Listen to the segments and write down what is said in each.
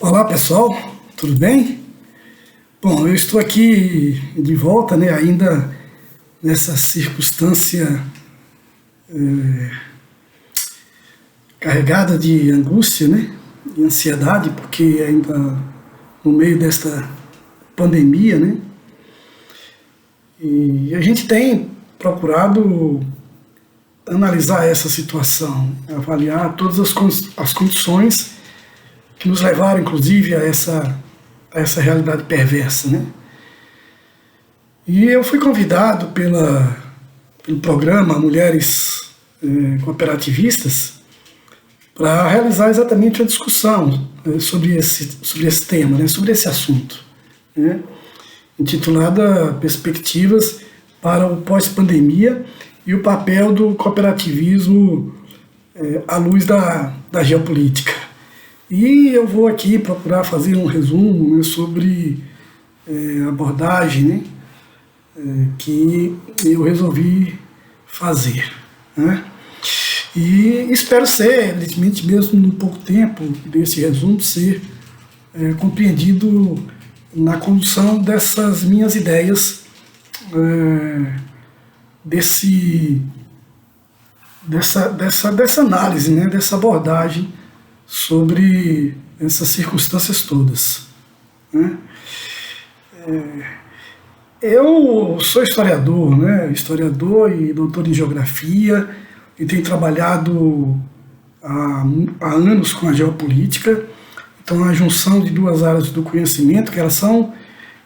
Olá pessoal, tudo bem? Bom, eu estou aqui de volta, né, ainda nessa circunstância carregada de angústia, né, e ansiedade, porque ainda no meio desta pandemia, né, e a gente tem procurado analisar essa situação, avaliar todas as condições que nos levaram, inclusive, a essa realidade perversa, né? E eu fui convidado pelo programa Mulheres Cooperativistas para realizar exatamente uma discussão sobre esse tema, né? Sobre esse assunto, né? Intitulada Perspectivas para o Pós-Pandemia e o papel do cooperativismo à luz da geopolítica. E eu vou aqui procurar fazer um resumo, né, sobre a abordagem, né, que eu resolvi fazer, né? E espero ser, evidentemente, mesmo no pouco tempo desse resumo, ser compreendido na condução dessas minhas ideias, dessa análise, né, dessa abordagem sobre essas circunstâncias todas, né? Eu sou historiador, né? Historiador e doutor em geografia, e tenho trabalhado há anos com a geopolítica. Então, a junção de duas áreas do conhecimento, que elas são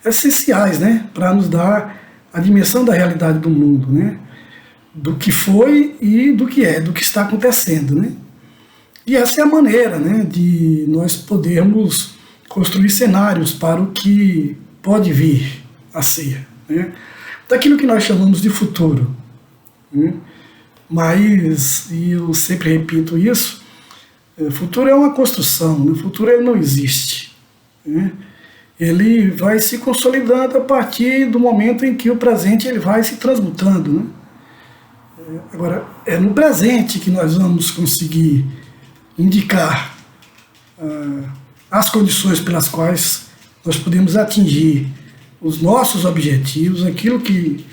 essenciais, né, para nos dar a dimensão da realidade do mundo, né? Do que foi e do que está acontecendo, né? E essa é a maneira, né, de nós podermos construir cenários para o que pode vir a ser, né? Daquilo que nós chamamos de futuro, né? Mas, e eu sempre repito isso, futuro é uma construção, o futuro ele não existe, né? Ele vai se consolidando a partir do momento em que o presente ele vai se transmutando, né? Agora, é no presente que nós vamos conseguir indicar as condições pelas quais nós podemos atingir os nossos objetivos, aquilo que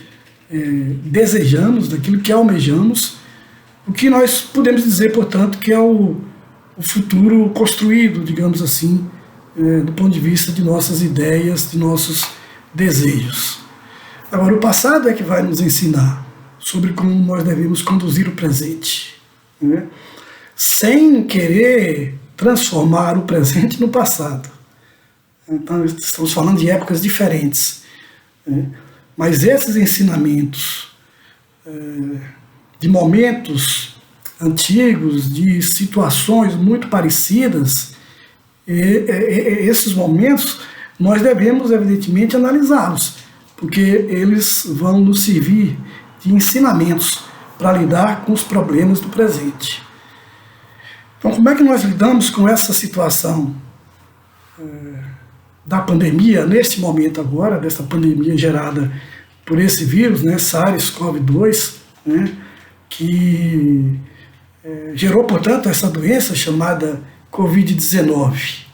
desejamos, daquilo que almejamos, o que nós podemos dizer, portanto, que é o futuro construído, digamos assim, do ponto de vista de nossas ideias, de nossos desejos. Agora, o passado é que vai nos ensinar sobre como nós devemos conduzir o presente, né? Sem querer transformar o presente no passado. Então, estamos falando de épocas diferentes, né? Mas esses ensinamentos de momentos antigos, de situações muito parecidas, esses momentos nós devemos, evidentemente, analisá-los, porque eles vão nos servir de ensinamentos para lidar com os problemas do presente. Então, como é que nós lidamos com essa situação da pandemia, neste momento agora, dessa pandemia gerada por esse vírus, né, SARS-CoV-2, né, que gerou, portanto, essa doença chamada Covid-19.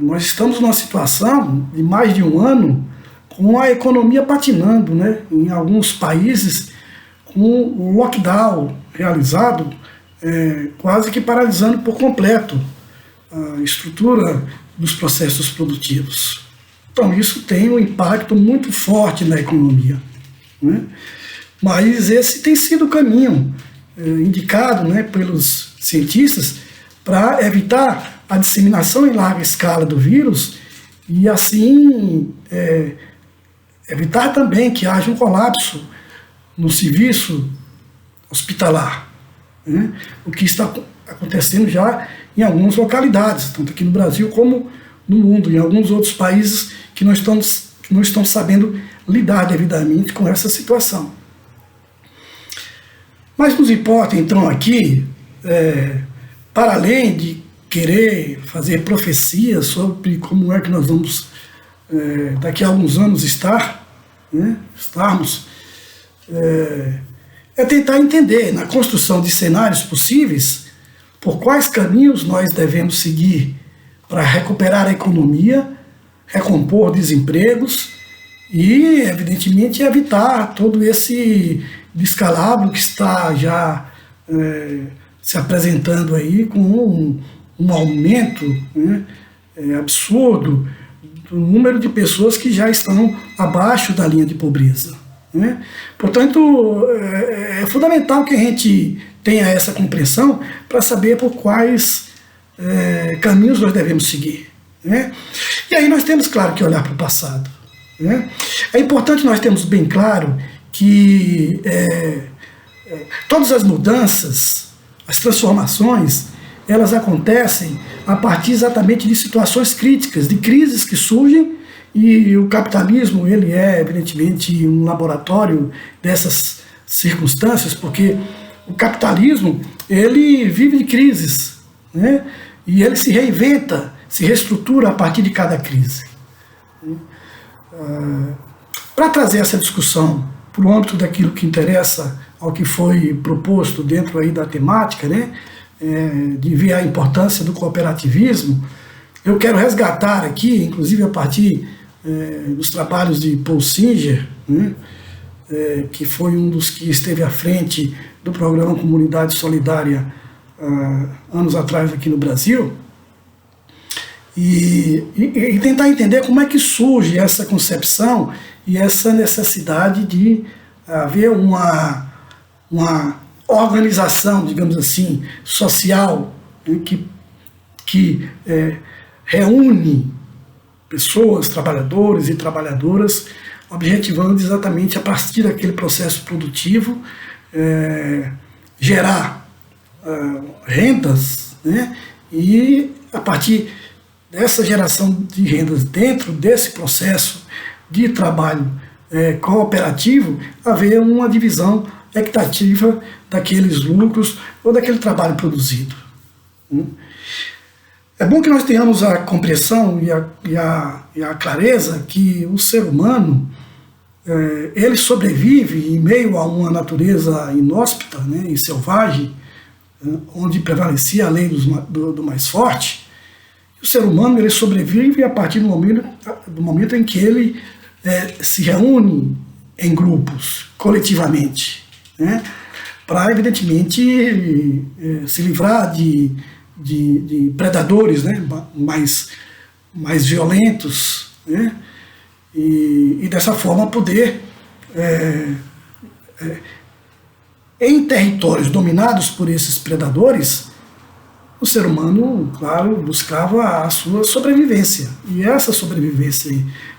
Nós estamos numa situação de mais de um ano com a economia patinando, né, em alguns países, com o lockdown realizado, quase que paralisando por completo a estrutura dos processos produtivos. Então isso tem um impacto muito forte na economia, né? Mas esse tem sido o caminho indicado, né, pelos cientistas para evitar a disseminação em larga escala do vírus e assim evitar também que haja um colapso no serviço hospitalar, né? O que está acontecendo já em algumas localidades, tanto aqui no Brasil como no mundo, em alguns outros países que não estão sabendo lidar devidamente com essa situação. Mas nos importa, então, aqui, para além de querer fazer profecias sobre como é que nós vamos, daqui a alguns anos, estarmos, é tentar entender, na construção de cenários possíveis, por quais caminhos nós devemos seguir para recuperar a economia, recompor desempregos e, evidentemente, evitar todo esse descalabro que está já se apresentando aí com um aumento, né, absurdo do número de pessoas que já estão abaixo da linha de pobreza, né? Portanto, é fundamental que a gente tenha essa compreensão para saber por quais caminhos nós devemos seguir, né? E aí nós temos, claro, que olhar para o passado, né? É importante nós termos bem claro que todas as mudanças, as transformações, elas acontecem a partir exatamente de situações críticas, de crises que surgem, e o capitalismo, ele é evidentemente um laboratório dessas circunstâncias, porque o capitalismo, ele vive de crises, né? E ele se reinventa, se reestrutura a partir de cada crise. Para trazer essa discussão para o âmbito daquilo que interessa ao que foi proposto dentro aí da temática, né, de ver a importância do cooperativismo, eu quero resgatar aqui, inclusive a partir dos trabalhos de Paul Singer, né, que foi um dos que esteve à frente do programa Comunidade Solidária anos atrás aqui no Brasil, e tentar entender como é que surge essa concepção e essa necessidade de haver uma organização, digamos assim, social, né, que reúne pessoas, trabalhadores e trabalhadoras, objetivando exatamente a partir daquele processo produtivo gerar rendas, né, e a partir dessa geração de rendas dentro desse processo de trabalho cooperativo, haver uma divisão equitativa daqueles lucros ou daquele trabalho produzido. É bom que nós tenhamos a compreensão e a clareza que o ser humano ele sobrevive em meio a uma natureza inóspita, né, e selvagem, onde prevalecia a lei do mais forte. E o ser humano ele sobrevive a partir do momento em que ele se reúne em grupos, coletivamente, né, para, evidentemente, se livrar de predadores, né, mais violentos, né, e dessa forma poder, em territórios dominados por esses predadores, o ser humano, claro, buscava a sua sobrevivência. E essa sobrevivência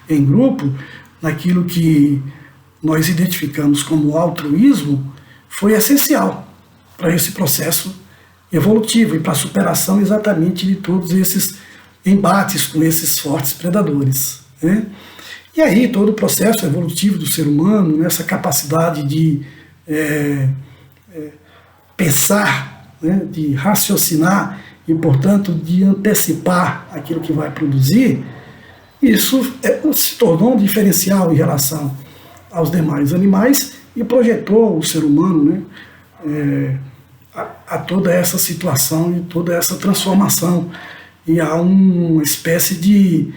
em grupo, naquilo que nós identificamos como altruísmo, foi essencial para esse processo evolutivo e para a superação exatamente de todos esses embates com esses fortes predadores, né? E aí todo o processo evolutivo do ser humano, nessa capacidade de pensar, né, de raciocinar e, portanto, de antecipar aquilo que vai produzir, isso se tornou um diferencial em relação aos demais animais e projetou o ser humano, né, a toda essa situação e toda essa transformação, e há uma espécie de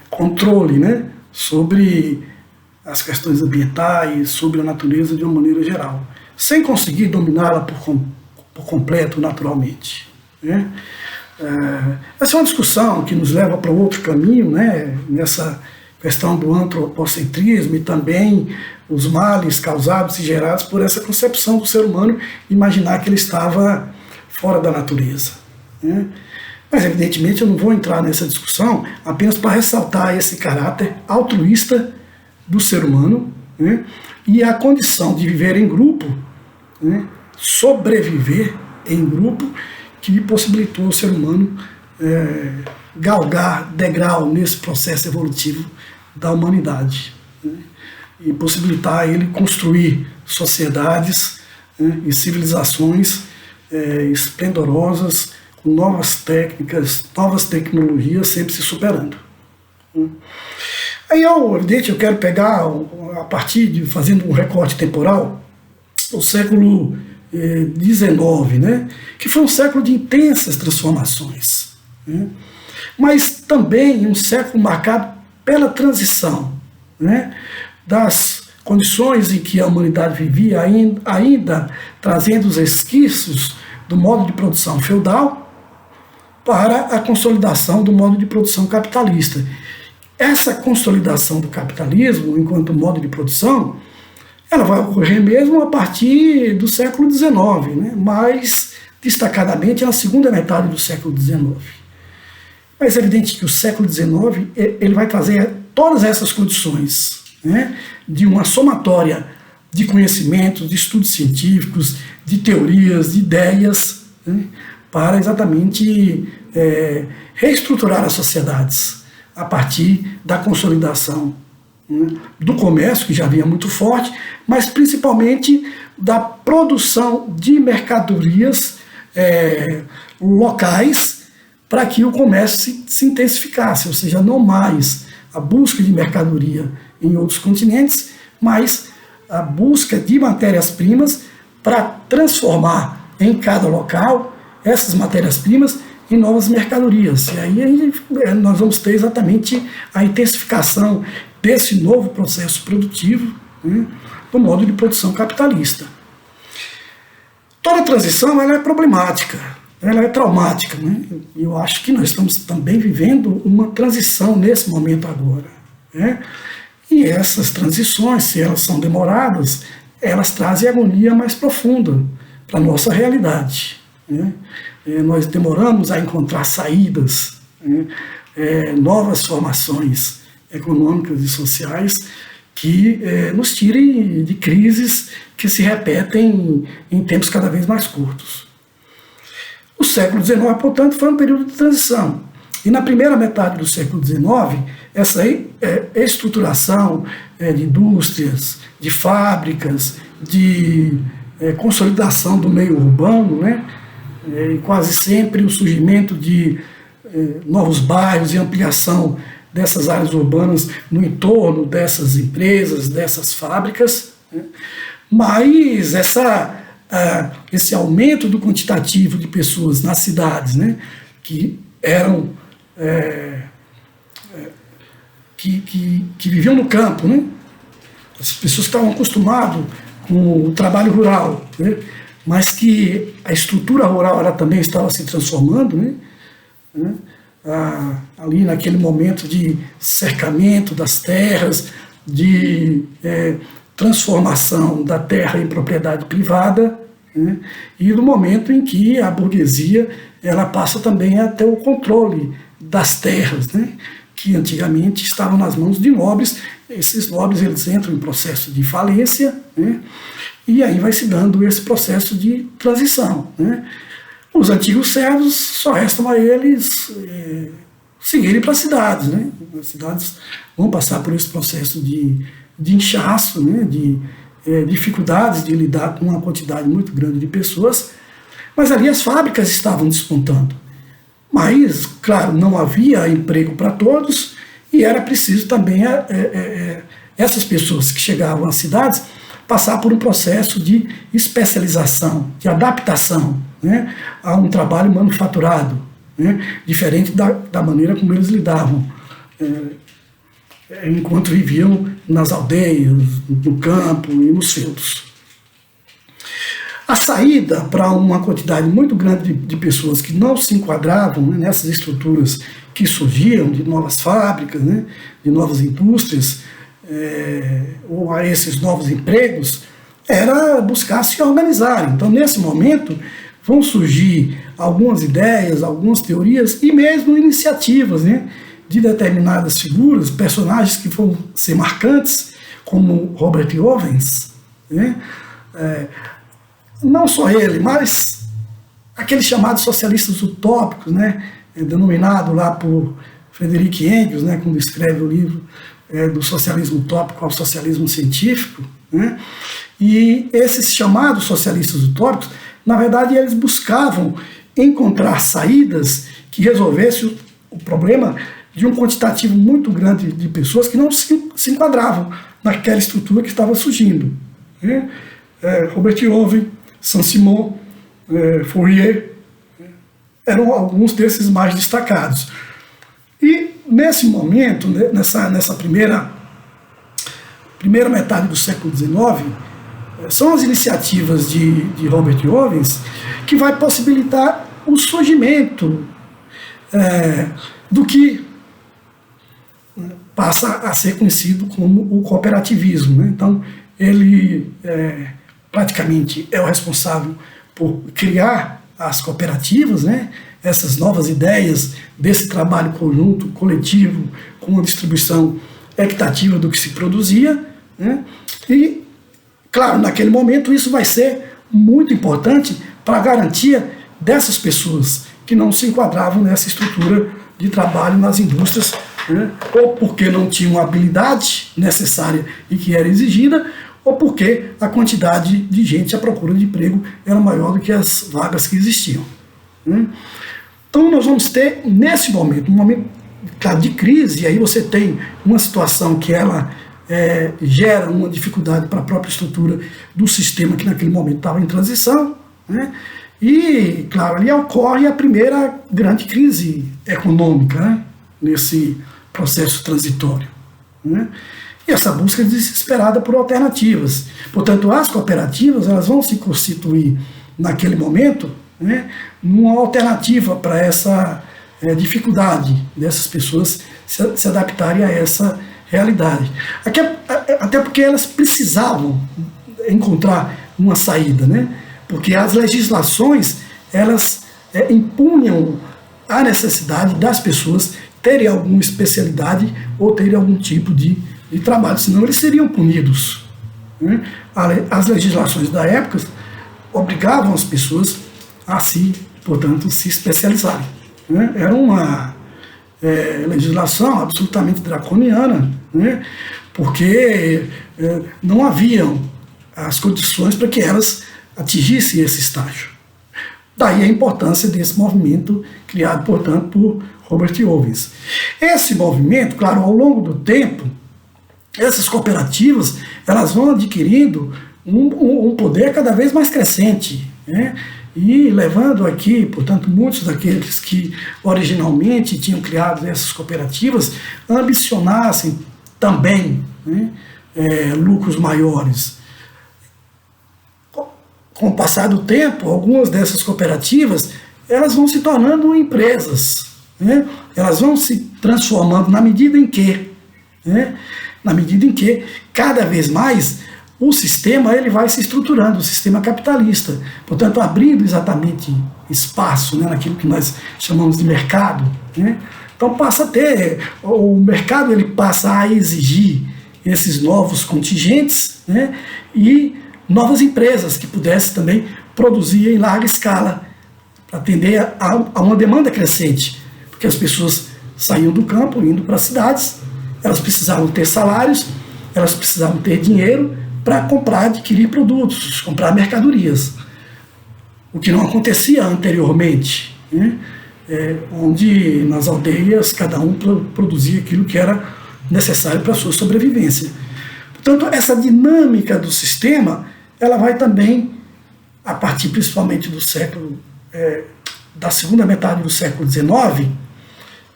controle, né, sobre as questões ambientais, sobre a natureza de uma maneira geral, sem conseguir dominá-la por completo naturalmente, né. Essa é uma discussão que nos leva para outro caminho, né, nessa questão do antropocentrismo e também os males causados e gerados por essa concepção do ser humano, imaginar que ele estava fora da natureza, né? Mas, evidentemente, eu não vou entrar nessa discussão apenas para ressaltar esse caráter altruísta do ser humano, né, e a condição de viver em grupo, né, sobreviver em grupo, que possibilitou o ser humano galgar degrau nesse processo evolutivo da humanidade, né, e possibilitar ele construir sociedades, né, e civilizações esplendorosas, com novas técnicas, novas tecnologias, sempre se superando. Aí, evidente, eu quero pegar, a partir de, fazendo um recorte temporal, o século XIX, né, que foi um século de intensas transformações, né? Mas também um século marcado pela transição, né, das condições em que a humanidade vivia, ainda trazendo os resquícios do modo de produção feudal, para a consolidação do modo de produção capitalista. Essa consolidação do capitalismo enquanto modo de produção, ela vai ocorrer mesmo a partir do século XIX, né? Mais destacadamente na segunda metade do século XIX. Mas é evidente que o século XIX ele vai trazer todas essas condições, né, de uma somatória de conhecimentos, de estudos científicos, de teorias, de ideias, né, para exatamente reestruturar as sociedades a partir da consolidação, né, do comércio, que já vinha muito forte, mas principalmente da produção de mercadorias locais para que o comércio se intensificasse, ou seja, não mais a busca de mercadoria em outros continentes, mas a busca de matérias-primas para transformar em cada local essas matérias-primas em novas mercadorias. E aí nós vamos ter exatamente a intensificação desse novo processo produtivo, né, do modo de produção capitalista. Toda transição ela é problemática, ela é traumática, né? Eu acho que nós estamos também vivendo uma transição nesse momento agora, né? E essas transições, se elas são demoradas, elas trazem agonia mais profunda para a nossa realidade, né? Nós demoramos a encontrar saídas, né? Novas formações econômicas e sociais que nos tirem de crises que se repetem em tempos cada vez mais curtos. O século XIX, portanto, foi um período de transição. E na primeira metade do século XIX, essa estruturação de indústrias, de fábricas, de consolidação do meio urbano, né, e quase sempre o surgimento de novos bairros e ampliação dessas áreas urbanas no entorno dessas empresas, dessas fábricas, né, mas esse aumento do quantitativo de pessoas nas cidades, né, que eram que viviam no campo, né? As pessoas estavam acostumadas com o trabalho rural, né? Mas que a estrutura rural ela também estava se transformando, né? Ali naquele momento de cercamento das terras, de transformação da terra em propriedade privada, né? E no momento em que a burguesia ela passa também a ter o controle das terras, né, que antigamente estavam nas mãos de nobres. Esses nobres eles entram em processo de falência, né, e aí vai se dando esse processo de transição, né. Os antigos servos só restam a eles seguirem para as cidades, né. As cidades vão passar por esse processo de inchaço, né, de dificuldades de lidar com uma quantidade muito grande de pessoas, mas ali as fábricas estavam despontando. Mas, claro, não havia emprego para todos e era preciso também essas pessoas que chegavam às cidades passar por um processo de especialização, de adaptação, né, a um trabalho manufaturado, né, diferente da maneira como eles lidavam enquanto viviam nas aldeias, no campo e nos feudos. A saída para uma quantidade muito grande de pessoas que não se enquadravam, né, nessas estruturas que surgiam, de novas fábricas, né, de novas indústrias, ou a esses novos empregos, era buscar se organizar. Então, nesse momento, vão surgir algumas ideias, algumas teorias e mesmo iniciativas, né, de determinadas figuras, personagens que vão ser marcantes, como Robert Owens, né, não só ele, mas aqueles chamados socialistas utópicos, né, denominado lá por Frederick Engels, né, quando escreve o livro do socialismo utópico ao socialismo científico, né, e esses chamados socialistas utópicos, na verdade, eles buscavam encontrar saídas que resolvessem o problema de um quantitativo muito grande de pessoas que não se enquadravam naquela estrutura que estava surgindo, né. Robert Owen, Saint-Simon, Fourier, eram alguns desses mais destacados. E nesse momento, né, nessa primeira metade do século XIX, são as iniciativas de Robert Owens que vai possibilitar o surgimento do que passa a ser conhecido como o cooperativismo, né? Então, ele praticamente é o responsável por criar as cooperativas, né? Essas novas ideias desse trabalho conjunto, coletivo, com uma distribuição equitativa do que se produzia, né? E, claro, naquele momento isso vai ser muito importante para a garantia dessas pessoas que não se enquadravam nessa estrutura de trabalho nas indústrias, né? Ou porque não tinham a habilidade necessária e que era exigida, ou porque a quantidade de gente à procura de emprego era maior do que as vagas que existiam, né? Então nós vamos ter, nesse momento, um momento de crise, e aí você tem uma situação que ela gera uma dificuldade para a própria estrutura do sistema que naquele momento estava em transição, né? E, claro, ali ocorre a primeira grande crise econômica, né, nesse processo transitório, né? E essa busca desesperada por alternativas. Portanto, as cooperativas elas vão se constituir naquele momento, né, numa alternativa para essa dificuldade dessas pessoas se adaptarem a essa realidade. Até porque elas precisavam encontrar uma saída, né? Porque as legislações elas impunham a necessidade das pessoas terem alguma especialidade ou terem algum tipo de trabalho, senão eles seriam punidos, né? As legislações da época obrigavam as pessoas a portanto, se especializarem, né? Era uma legislação absolutamente draconiana, né? Porque não haviam as condições para que elas atingissem esse estágio. Daí a importância desse movimento criado, portanto, por Robert Owens. Esse movimento, claro, ao longo do tempo, essas cooperativas elas vão adquirindo um poder cada vez mais crescente, né? E levando aqui, portanto, muitos daqueles que originalmente tinham criado essas cooperativas ambicionassem também, né, lucros maiores. Com o passar do tempo, algumas dessas cooperativas elas vão se tornando empresas, né? Elas vão se transformando na medida em que, né, cada vez mais o sistema ele vai se estruturando, o sistema capitalista, portanto abrindo exatamente espaço, né, naquilo que nós chamamos de mercado, né? Então passa a ter, o mercado ele passa a exigir esses novos contingentes, né, e novas empresas que pudessem também produzir em larga escala, para atender a uma demanda crescente, porque as pessoas saíam do campo, indo para as cidades, elas precisavam ter salários, elas precisavam ter dinheiro para comprar, adquirir produtos, comprar mercadorias, o que não acontecia anteriormente, né? Onde nas aldeias cada um produzia aquilo que era necessário para a sua sobrevivência. Portanto, essa dinâmica do sistema ela vai também, a partir principalmente do século, da segunda metade do século XIX,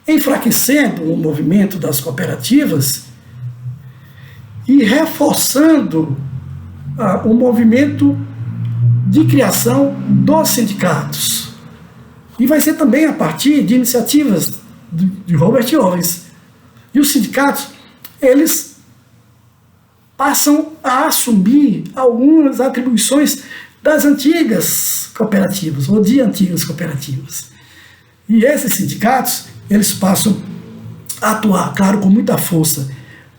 enfraquecendo o movimento das cooperativas e reforçando o movimento de criação dos sindicatos. E vai ser também a partir de iniciativas de Robert Owens. E os sindicatos, eles passam a assumir algumas atribuições das antigas cooperativas, ou de antigas cooperativas. E esses sindicatos, eles passam a atuar, claro, com muita força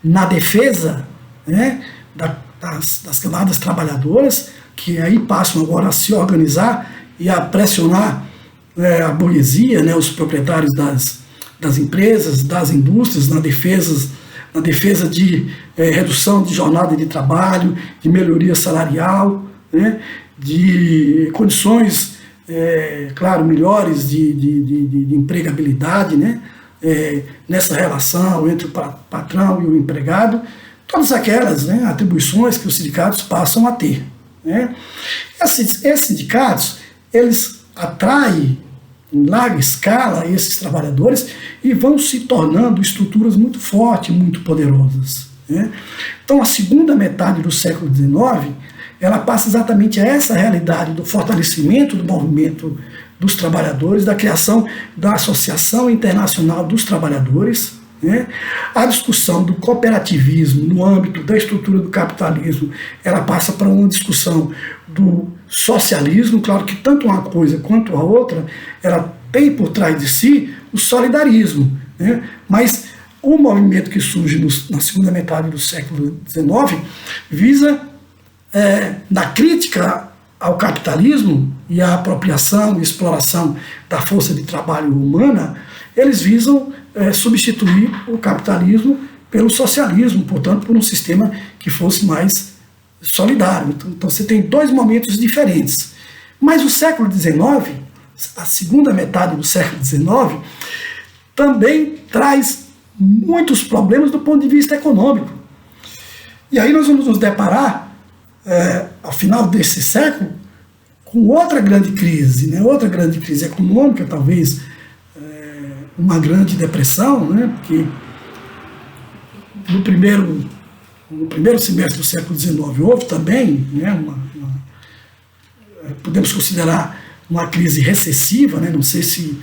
na defesa, né, das camadas trabalhadoras, que aí passam agora a se organizar e a pressionar a burguesia, né, os proprietários das empresas, das indústrias, na defesa de redução de jornada de trabalho, de melhoria salarial, né, de condições, claro, melhores de empregabilidade, né, nessa relação entre o patrão e o empregado, todas aquelas, né, atribuições que os sindicatos passam a ter, né. Esses sindicatos, eles atraem em larga escala esses trabalhadores e vão se tornando estruturas muito fortes, muito poderosas, né? Então a segunda metade do século XIX, ela passa exatamente a essa realidade do fortalecimento do movimento dos trabalhadores, da criação da Associação Internacional dos Trabalhadores, né? A discussão do cooperativismo no âmbito da estrutura do capitalismo, ela passa para uma discussão do socialismo. Claro que tanto uma coisa quanto a outra, ela tem por trás de si o solidarismo, né? Mas o movimento que surge na segunda metade do século XIX visa, na crítica ao capitalismo e à apropriação e exploração da força de trabalho humana, eles visam substituir o capitalismo pelo socialismo, portanto, por um sistema que fosse mais solidário. Então você tem dois momentos diferentes. Mas o século XIX, a segunda metade do século XIX, também traz muitos problemas do ponto de vista econômico. E aí nós vamos nos deparar, ao final desse século, com outra grande crise, né? Outra grande crise econômica, talvez uma grande depressão, né? Porque no primeiro semestre do século XIX houve também, né, podemos considerar uma crise recessiva, né? Não sei se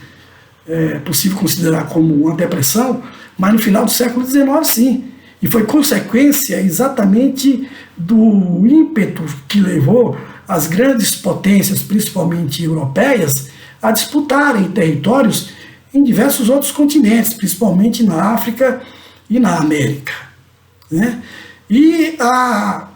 é possível considerar como uma depressão, mas no final do século XIX sim. E foi consequência exatamente do ímpeto que levou as grandes potências, principalmente europeias, a disputarem territórios em diversos outros continentes, principalmente na África e na América, né? E a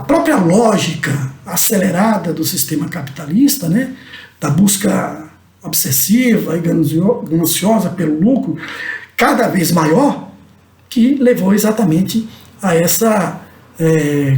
própria lógica acelerada do sistema capitalista, né, da busca obsessiva e gananciosa pelo lucro cada vez maior, que levou exatamente a essa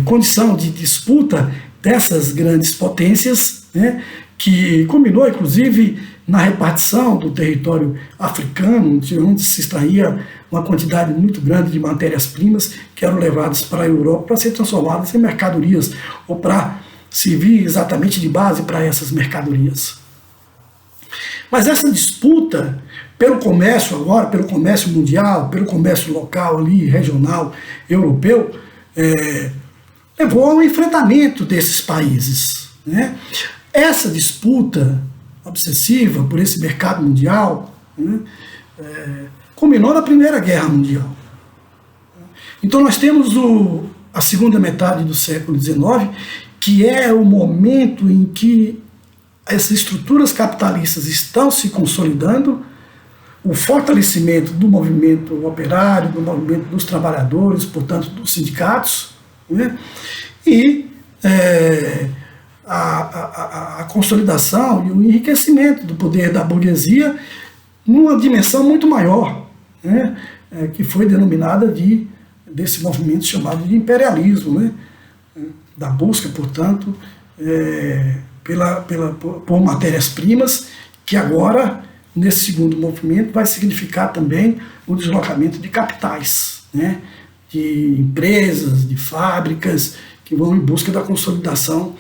condição de disputa dessas grandes potências, né, que culminou inclusive na repartição do território africano, de onde se extraía uma quantidade muito grande de matérias-primas que eram levadas para a Europa para ser transformadas em mercadorias, ou para servir exatamente de base para essas mercadorias. Mas essa disputa pelo comércio agora, pelo comércio mundial, pelo comércio local ali, regional, europeu, levou ao enfrentamento desses países, né? Essa disputa obsessiva por esse mercado mundial, né, culminou na Primeira Guerra Mundial. Então nós temos a segunda metade do século XIX, que é o momento em que as estruturas capitalistas estão se consolidando, o fortalecimento do movimento operário, do movimento dos trabalhadores, portanto dos sindicatos, né, e a consolidação e o enriquecimento do poder da burguesia numa dimensão muito maior, né, que foi denominada desse movimento chamado de imperialismo, né, da busca, portanto, por matérias-primas, que agora, nesse segundo movimento, vai significar também o deslocamento de capitais, né, de empresas, de fábricas, que vão em busca da consolidação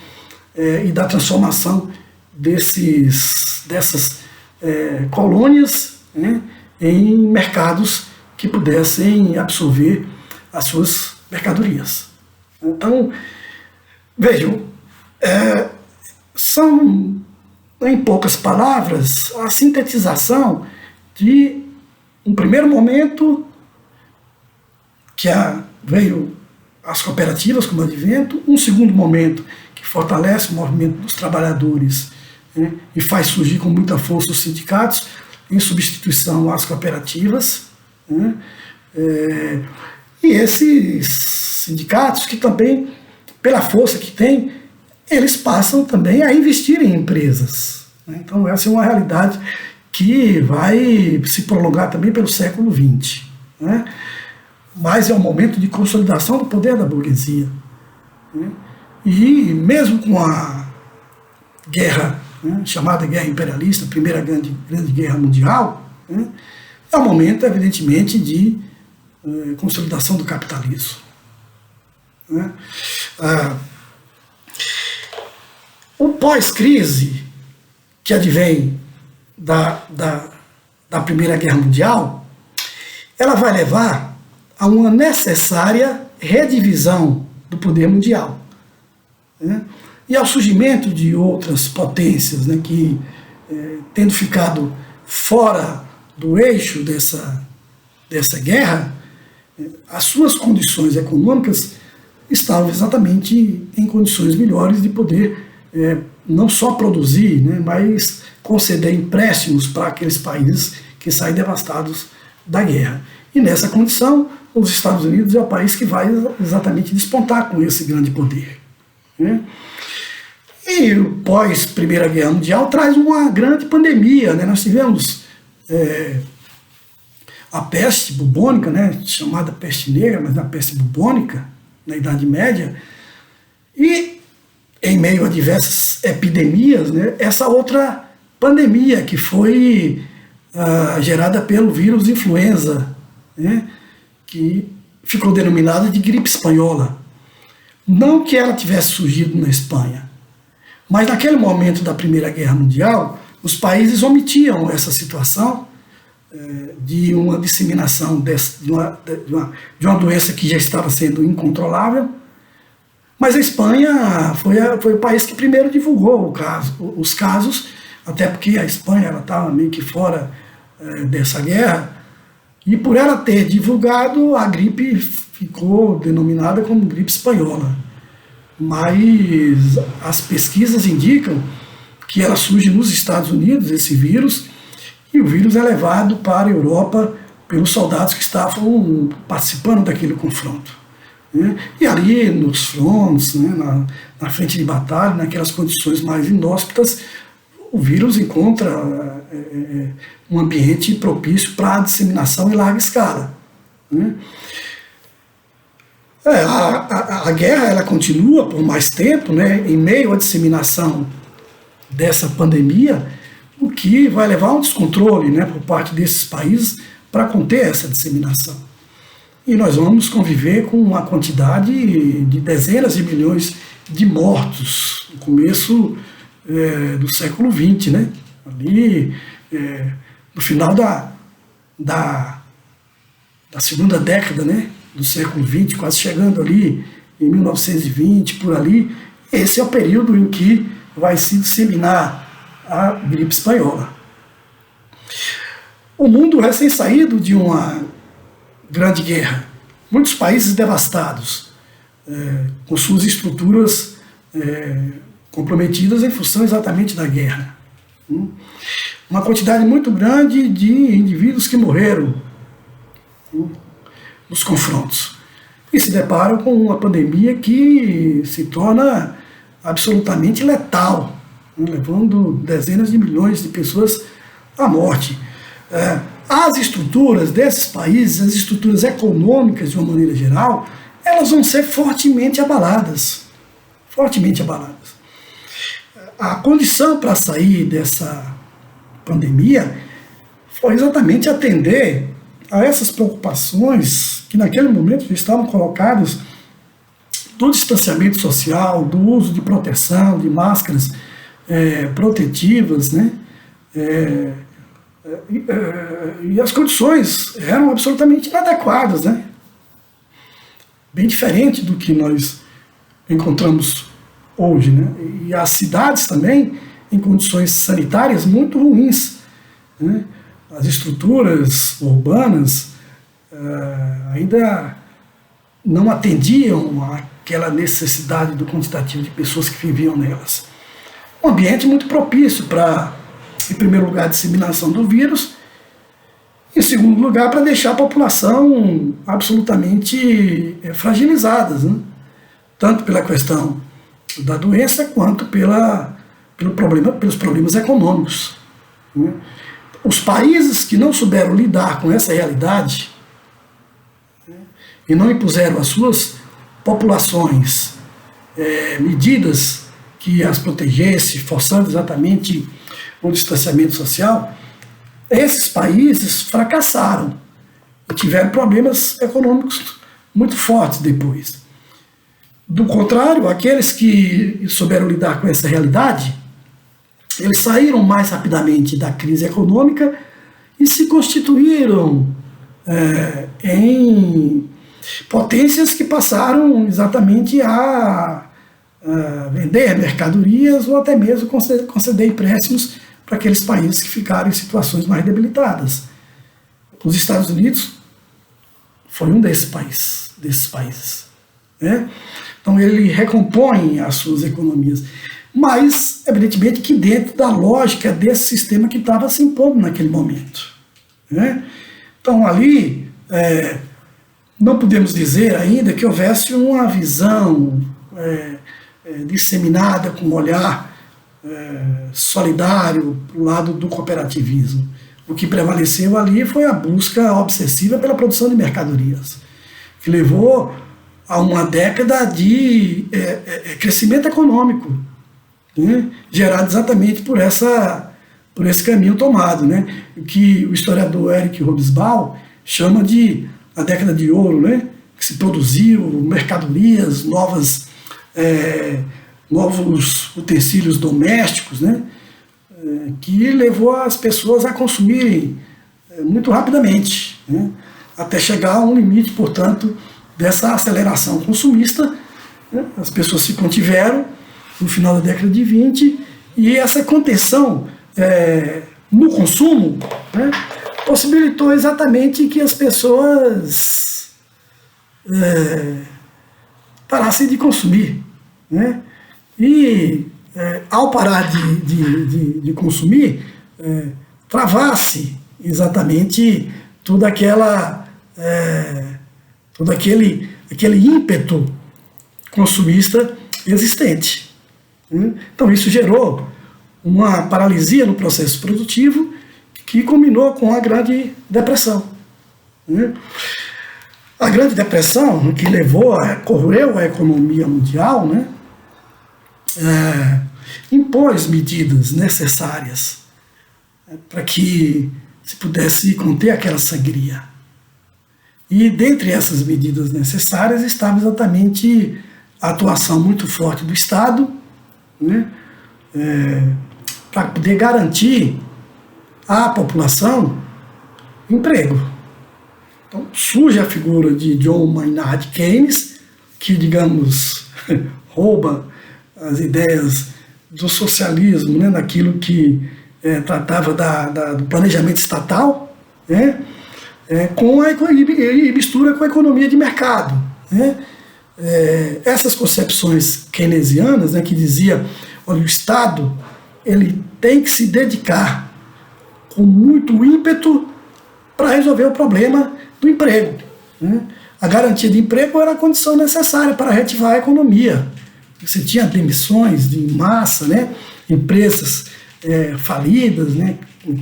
e da transformação dessas colônias, né, em mercados que pudessem absorver as suas mercadorias. Então, vejam, são, em poucas palavras, a sintetização de um primeiro momento que veio as cooperativas como advento, um segundo momento que fortalece o movimento dos trabalhadores, né, e faz surgir com muita força os sindicatos em substituição às cooperativas, né, e esses sindicatos que também, pela força que têm, eles passam também a investir em empresas, né. Então essa é uma realidade que vai se prolongar também pelo século XX, né. Mas é um momento de consolidação do poder da burguesia, né? E mesmo com a guerra, né, chamada Guerra Imperialista, a Primeira Grande Guerra Mundial, né, é um momento, evidentemente, de consolidação do capitalismo, né? O pós-crise que advém da Primeira Guerra Mundial, ela vai levar a uma necessária redivisão do poder mundial, né? E ao surgimento de outras potências, né, que, tendo ficado fora do eixo dessa guerra, as suas condições econômicas estavam exatamente em condições melhores de poder não só produzir, né, mas conceder empréstimos para aqueles países que saem devastados da guerra. E nessa condição, os Estados Unidos é o país que vai exatamente despontar com esse grande poder, né? E o pós-Primeira Guerra Mundial traz uma grande pandemia, né? Nós tivemos a peste bubônica, né, chamada peste negra, mas a peste bubônica, na Idade Média, e em meio a diversas epidemias, né, essa outra pandemia que foi gerada pelo vírus influenza, né, que ficou denominada de gripe espanhola. Não que ela tivesse surgido na Espanha, mas naquele momento da Primeira Guerra Mundial, os países omitiam essa situação de uma disseminação de uma doença que já estava sendo incontrolável, mas a Espanha foi o país que primeiro divulgou os casos, até porque a Espanha estava meio que fora dessa guerra, e por ela ter divulgado, a gripe ficou denominada como gripe espanhola. Mas as pesquisas indicam que ela surge nos Estados Unidos, esse vírus, e o vírus é levado para a Europa pelos soldados que estavam participando daquele confronto, né? E ali nos fronts, né, na frente de batalha, naquelas condições mais inóspitas, o vírus encontra um ambiente propício para a disseminação em larga escala, né? A guerra ela continua por mais tempo, né, em meio à disseminação dessa pandemia, o que vai levar a um descontrole, né, por parte desses países para conter essa disseminação. E nós vamos conviver com uma quantidade de dezenas de milhões de mortos no começo do século XX, né? Ali, no final da segunda década, né, do século XX, quase chegando ali em 1920, por ali, esse é o período em que vai se disseminar a gripe espanhola. O mundo recém-saído de uma grande guerra, muitos países devastados, com suas estruturas comprometidas em função exatamente da guerra. Uma quantidade muito grande de indivíduos que morreram nos confrontos e se deparam com uma pandemia que se torna absolutamente letal, levando dezenas de milhões de pessoas à morte. As estruturas desses países, as estruturas econômicas de uma maneira geral, elas vão ser fortemente abaladas. Fortemente abaladas. A condição para sair dessa pandemia foi exatamente atender a essas preocupações que naquele momento já estavam colocadas do distanciamento social, do uso de proteção, de máscaras protetivas, né? E as condições eram absolutamente inadequadas, né? Bem diferente do que nós encontramos hoje, né? E as cidades também em condições sanitárias muito ruins, né? As estruturas urbanas ainda não atendiam àquela necessidade do quantitativo de pessoas que viviam nelas. Um ambiente muito propício para, em primeiro lugar, a disseminação do vírus, em segundo lugar, para deixar a população absolutamente fragilizadas, né? Tanto pela questão da doença quanto pelos problemas econômicos, né? Os países que não souberam lidar com essa realidade, né, e não impuseram às suas populações medidas que as protegesse, forçando exatamente o distanciamento social, esses países fracassaram e tiveram problemas econômicos muito fortes depois. Do contrário, aqueles que souberam lidar com essa realidade, eles saíram mais rapidamente da crise econômica e se constituíram em potências que passaram exatamente a vender mercadorias ou até mesmo conceder empréstimos para aqueles países que ficaram em situações mais debilitadas. Os Estados Unidos foi um desses países. Né? Então ele recompõe as suas economias, mas evidentemente que dentro da lógica desse sistema que estava se impondo naquele momento. Né? Então ali não podemos dizer ainda que houvesse uma visão disseminada com um olhar solidário para o lado do cooperativismo. O que prevaleceu ali foi a busca obsessiva pela produção de mercadorias, que levou a uma década de crescimento econômico, né, gerado exatamente por esse caminho tomado, né, que o historiador Eric Hobsbawm chama de a década de ouro, né, que se produziu mercadorias, novos utensílios domésticos, né, que levou as pessoas a consumirem muito rapidamente, né, até chegar a um limite, portanto, dessa aceleração consumista. Né, as pessoas se contiveram no final da década de 20 e essa contenção no consumo, né, possibilitou exatamente que as pessoas parassem de consumir. Né, e ao parar de consumir, travasse exatamente todo aquele ímpeto consumista existente. Então isso gerou uma paralisia no processo produtivo que culminou com a Grande Depressão. A Grande Depressão, que corroeu a economia mundial, né, impôs medidas necessárias para que se pudesse conter aquela sangria. E dentre essas medidas necessárias estava exatamente a atuação muito forte do Estado, né, para poder garantir à população emprego. Então surge a figura de John Maynard Keynes, que, digamos, rouba as ideias do socialismo, né, naquilo que tratava do planejamento estatal, né, e mistura com a economia de mercado. Né. Essas concepções keynesianas, né, que dizia, olha, o Estado ele tem que se dedicar com muito ímpeto para resolver o problema do emprego. Né. A garantia de emprego era a condição necessária para reativar a economia. Você tinha demissões em massa, né, empresas falidas, né,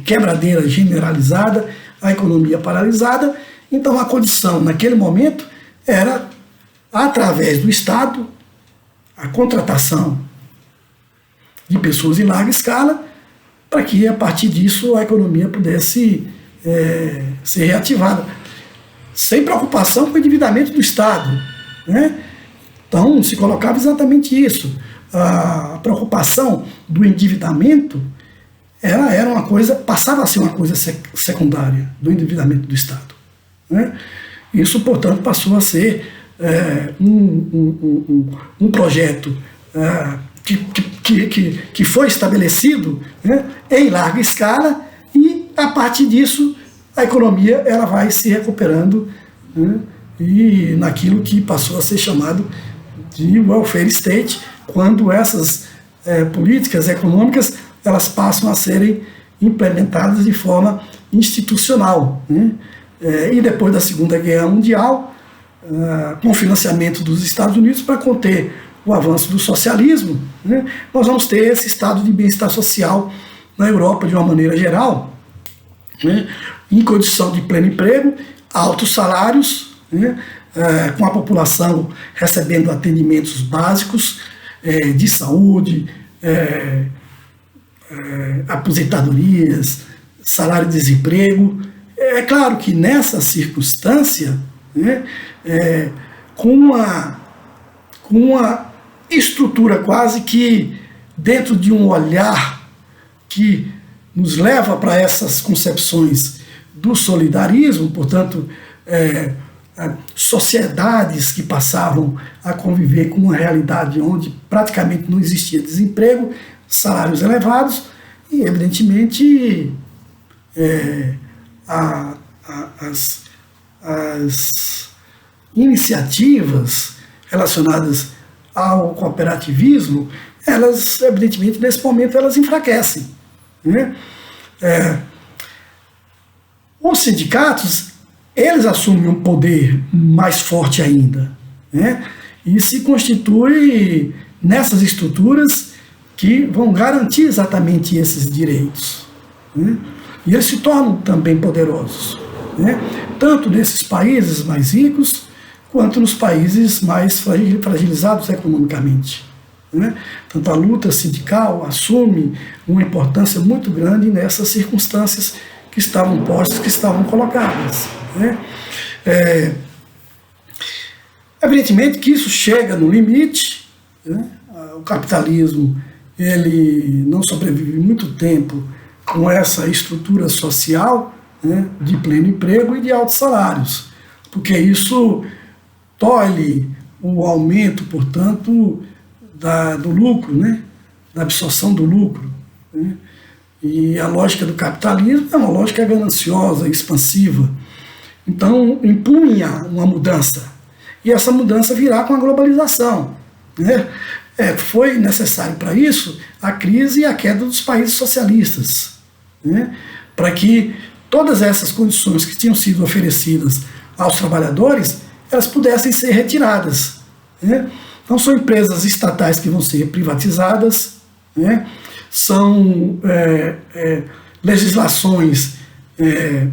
quebradeira generalizada, a economia paralisada. Então a condição naquele momento era, através do Estado, a contratação de pessoas em larga escala, para que a partir disso a economia pudesse ser reativada, sem preocupação com o endividamento do Estado. Né? Então se colocava exatamente isso. A preocupação do endividamento era uma coisa, passava a ser uma coisa secundária do endividamento do Estado. Né? Isso, portanto, passou a ser um projeto que foi estabelecido, né, em larga escala, e a partir disso a economia ela vai se recuperando, né, e naquilo que passou a ser chamado de welfare state, quando essas políticas econômicas elas passam a serem implementadas de forma institucional. Né? E depois da Segunda Guerra Mundial, com o financiamento dos Estados Unidos para conter o avanço do socialismo, né, nós vamos ter esse estado de bem-estar social na Europa de uma maneira geral, né, em condição de pleno emprego, altos salários, né, com a população recebendo atendimentos básicos de saúde, aposentadorias, salário-desemprego. É claro que nessa circunstância, né, com uma estrutura quase que dentro de um olhar que nos leva para essas concepções do solidarismo, portanto, sociedades que passavam a conviver com uma realidade onde praticamente não existia desemprego, salários elevados e, evidentemente, as iniciativas relacionadas ao cooperativismo, elas, evidentemente, nesse momento, elas enfraquecem, né? Os sindicatos, eles assumem um poder mais forte ainda, né? E se constitui nessas estruturas que vão garantir exatamente esses direitos, né? E eles se tornam também poderosos, né? Tanto nesses países mais ricos, quanto nos países mais fragilizados economicamente, né? Tanto a luta sindical assume uma importância muito grande nessas circunstâncias que estavam postas, que estavam colocadas, né? Evidentemente que isso chega no limite, né? O capitalismo ele não sobrevive muito tempo com essa estrutura social, né, de pleno emprego e de altos salários, porque isso tolhe o aumento, portanto, do lucro, né, da absorção do lucro, né? E a lógica do capitalismo é uma lógica gananciosa, expansiva. Então, impunha uma mudança. E essa mudança virá com a globalização, né? Foi necessário para isso a crise e a queda dos países socialistas, né? Para que todas essas condições que tinham sido oferecidas aos trabalhadores, elas pudessem ser retiradas, né? Então, são empresas estatais que vão ser privatizadas, né? São legislações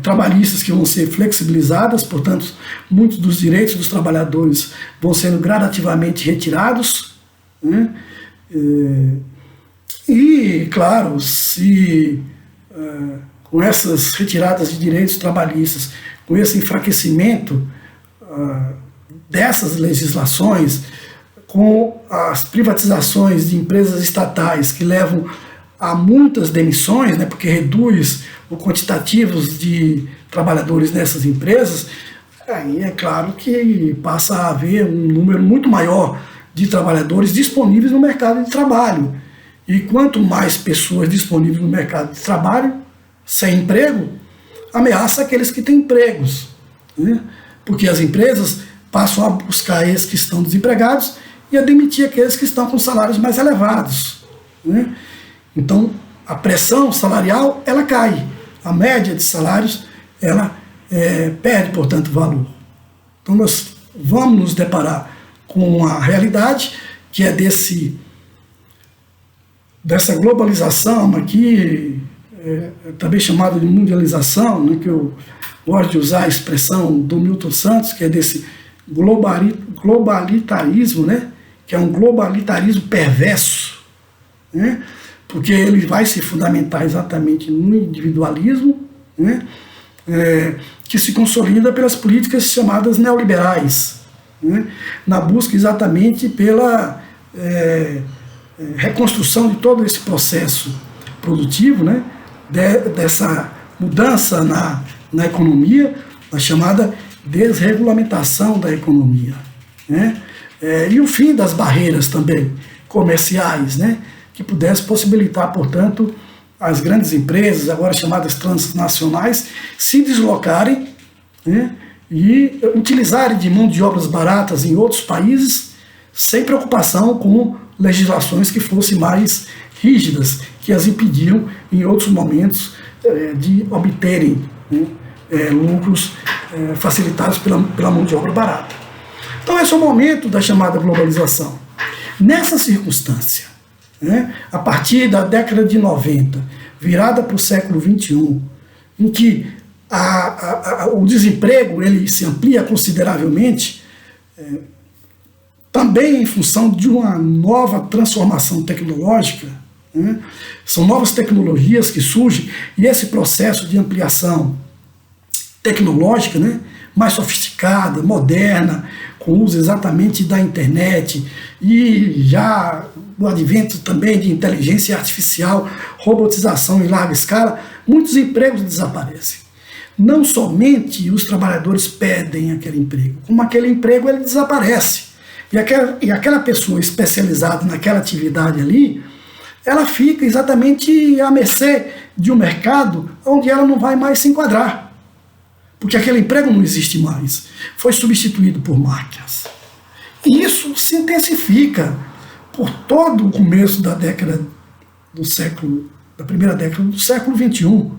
trabalhistas que vão ser flexibilizadas, portanto, muitos dos direitos dos trabalhadores vão sendo gradativamente retirados, né? E, claro, se com essas retiradas de direitos trabalhistas, com esse enfraquecimento dessas legislações, com as privatizações de empresas estatais que levam a muitas demissões, né, porque reduz o quantitativo de trabalhadores nessas empresas, aí é claro que passa a haver um número muito maior de trabalhadores disponíveis no mercado de trabalho. E quanto mais pessoas disponíveis no mercado de trabalho, sem emprego, ameaça aqueles que têm empregos, né? Porque as empresas passam a buscar esses que estão desempregados e a demitir aqueles que estão com salários mais elevados, né? Então, a pressão salarial, ela cai. A média de salários, ela perde, portanto, valor. Então, nós vamos nos deparar com a realidade que é dessa globalização aqui, também chamada de mundialização, né, que eu gosto de usar a expressão do Milton Santos, que é desse globalitarismo, né, que é um globalitarismo perverso, né, porque ele vai se fundamentar exatamente no individualismo, né, que se consolida pelas políticas chamadas neoliberais, né, na busca exatamente pela reconstrução de todo esse processo produtivo, né, dessa mudança na economia, a chamada desregulamentação da economia, né, e o fim das barreiras também comerciais, né, que pudesse possibilitar, portanto, as grandes empresas, agora chamadas transnacionais, se deslocarem, né, e utilizarem de mão de obras baratas em outros países, sem preocupação com legislações que fossem mais rígidas, que as impediam, em outros momentos, de obterem, né, lucros facilitados pela mão de obra barata. Então, esse é o momento da chamada globalização. Nessa circunstância, né, a partir da década de 90, virada para o século XXI, em que o desemprego ele se amplia consideravelmente, também em função de uma nova transformação tecnológica, né, são novas tecnologias que surgem, e esse processo de ampliação tecnológica, né, mais sofisticado, sofisticada, moderna, com o uso exatamente da internet e já o advento também de inteligência artificial, robotização em larga escala, muitos empregos desaparecem. Não somente os trabalhadores perdem aquele emprego, como aquele emprego ele desaparece. E aquela pessoa especializada naquela atividade ali, ela fica exatamente à mercê de um mercado onde ela não vai mais se enquadrar. Porque aquele emprego não existe mais. Foi substituído por máquinas. E isso se intensifica por todo o começo da primeira década do século XXI.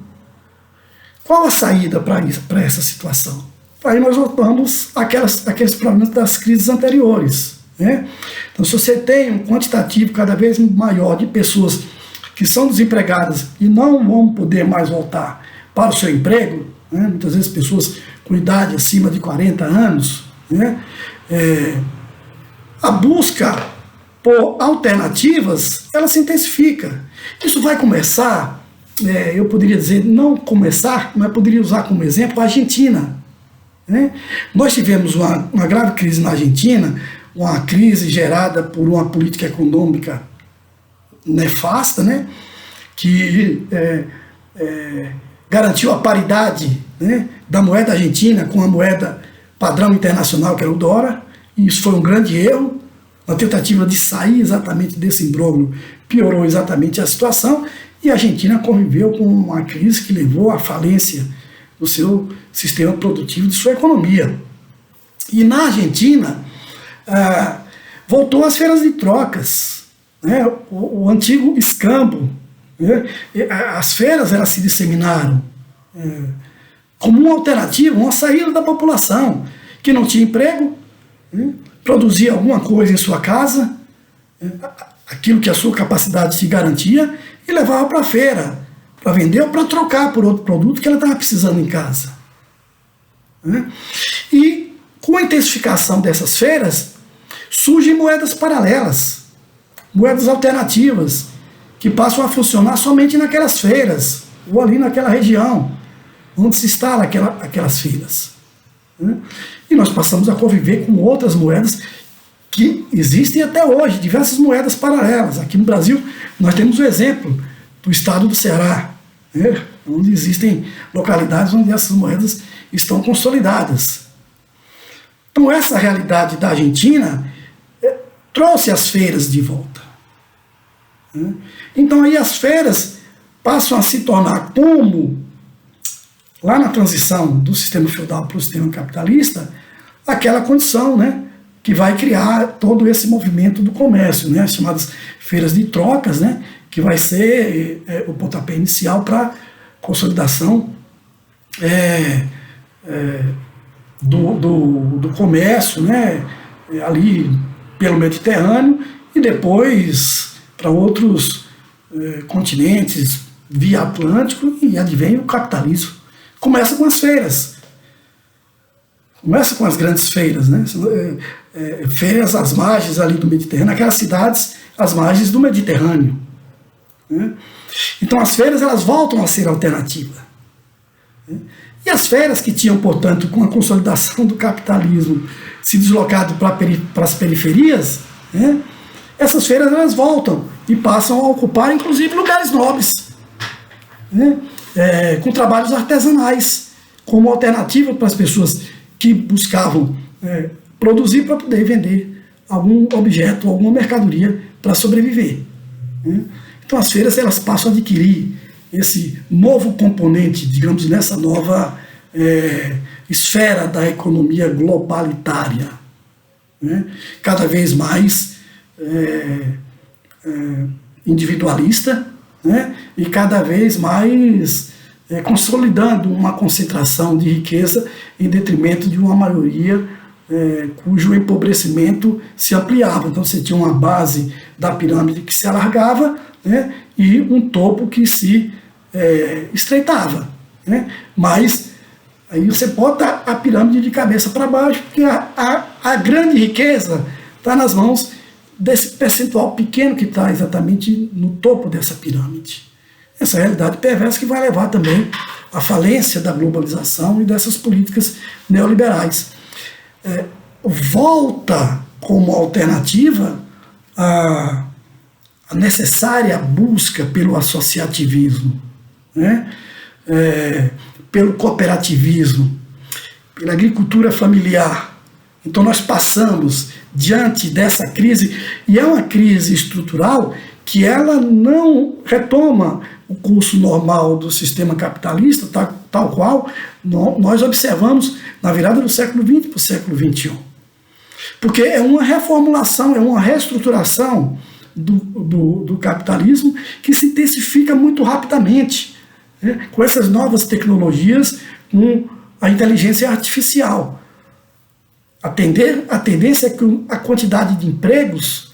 Qual a saída para essa situação? Aí nós voltamos àqueles problemas das crises anteriores. Né? Então, se você tem um quantitativo cada vez maior de pessoas que são desempregadas e não vão poder mais voltar para o seu emprego, né? Muitas vezes pessoas com idade acima de 40 anos, né? A busca por alternativas, ela se intensifica. Isso vai começar, eu poderia dizer, não começar, mas poderia usar como exemplo a Argentina. Né? Nós tivemos uma grave crise na Argentina, uma crise gerada por uma política econômica nefasta, né? Que garantiu a paridade, né, da moeda argentina com a moeda padrão internacional, que era o dólar, e isso foi um grande erro. A tentativa de sair exatamente desse imbróglio piorou exatamente a situação, e a Argentina conviveu com uma crise que levou à falência do seu sistema produtivo, de sua economia. E na Argentina, voltou às feiras de trocas, né, o antigo escambo. Né, as feiras elas se disseminaram como uma alternativa, uma saída da população que não tinha emprego, né, produzia alguma coisa em sua casa, aquilo que a sua capacidade te garantia, e levava para a feira, para vender ou para trocar por outro produto que ela estava precisando em casa. Né? E com a intensificação dessas feiras, surgem moedas paralelas, moedas alternativas, que passam a funcionar somente naquelas feiras, ou ali naquela região, onde se instala aquelas feiras. Né? E nós passamos a conviver com outras moedas que existem até hoje, diversas moedas paralelas. Aqui no Brasil, nós temos o exemplo do estado do Ceará, né? Onde existem localidades onde essas moedas estão consolidadas. Então, essa realidade da Argentina trouxe as feiras de volta. Né? Então, aí as feiras passam a se tornar como, lá na transição do sistema feudal para o sistema capitalista, aquela condição, né, que vai criar todo esse movimento do comércio, né, as chamadas feiras de trocas, né, que vai ser o pontapé inicial para a consolidação do comércio, né, ali pelo Mediterrâneo, e depois para outros continentes via Atlântico, e advém o capitalismo. Começa com as feiras. Começa com as grandes feiras, né? Feiras às margens ali do Mediterrâneo, aquelas cidades às margens do Mediterrâneo. Né? Então as feiras elas voltam a ser alternativa. Né? E as feiras que tinham, portanto, com a consolidação do capitalismo, se deslocado para as periferias, né? Essas feiras elas voltam e passam a ocupar, inclusive, lugares nobres, né? Com trabalhos artesanais, como alternativa para as pessoas que buscavam produzir para poder vender algum objeto, alguma mercadoria para sobreviver. Né? Então as feiras elas passam a adquirir esse novo componente, digamos, nessa nova esfera da economia globalitária, né? Cada vez mais individualista, né? E cada vez mais consolidando uma concentração de riqueza em detrimento de uma maioria cujo empobrecimento se ampliava. Então você tinha uma base da pirâmide que se alargava, né? E um topo que se estreitava. Né? Mas aí você bota a pirâmide de cabeça para baixo, porque a grande riqueza está nas mãos desse percentual pequeno que está exatamente no topo dessa pirâmide. Essa realidade perversa que vai levar também à falência da globalização e dessas políticas neoliberais. volta como alternativa a necessária busca pelo associativismo, né? Pelo cooperativismo, pela agricultura familiar. Então nós passamos diante dessa crise, e é uma crise estrutural que ela não retoma o curso normal do sistema capitalista, tal qual nós observamos na virada do século XX para o século XXI. Porque é uma reformulação, é uma reestruturação do capitalismo que se intensifica muito rapidamente, né, com essas novas tecnologias, com a inteligência artificial. A tendência é que a quantidade de empregos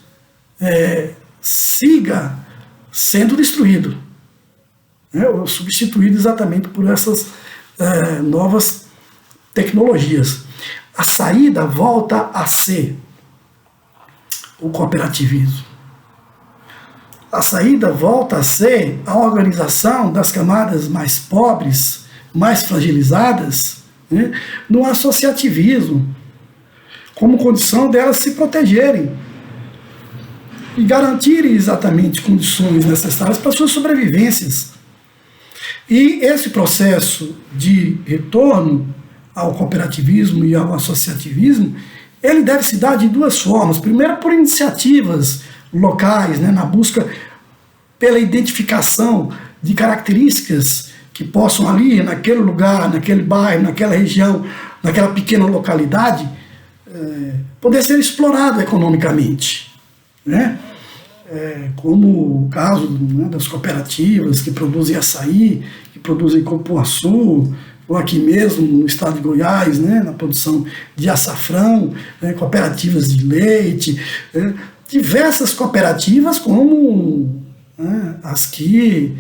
siga sendo destruído, né, ou substituído exatamente por essas novas tecnologias. A saída volta a ser o cooperativismo. A saída volta a ser a organização das camadas mais pobres, mais fragilizadas, né, no associativismo, como condição delas se protegerem e garantirem exatamente condições necessárias para suas sobrevivências. E esse processo de retorno ao cooperativismo e ao associativismo, ele deve se dar de duas formas. Primeiro, por iniciativas locais, né, na busca pela identificação de características que possam ali, naquele lugar, naquele bairro, naquela região, naquela pequena localidade, poder ser explorado economicamente, né? Como o caso, né, das cooperativas que produzem açaí, que produzem cupuaçu, ou aqui mesmo no estado de Goiás, né, na produção de açafrão, né, cooperativas de leite, diversas cooperativas como, né, as que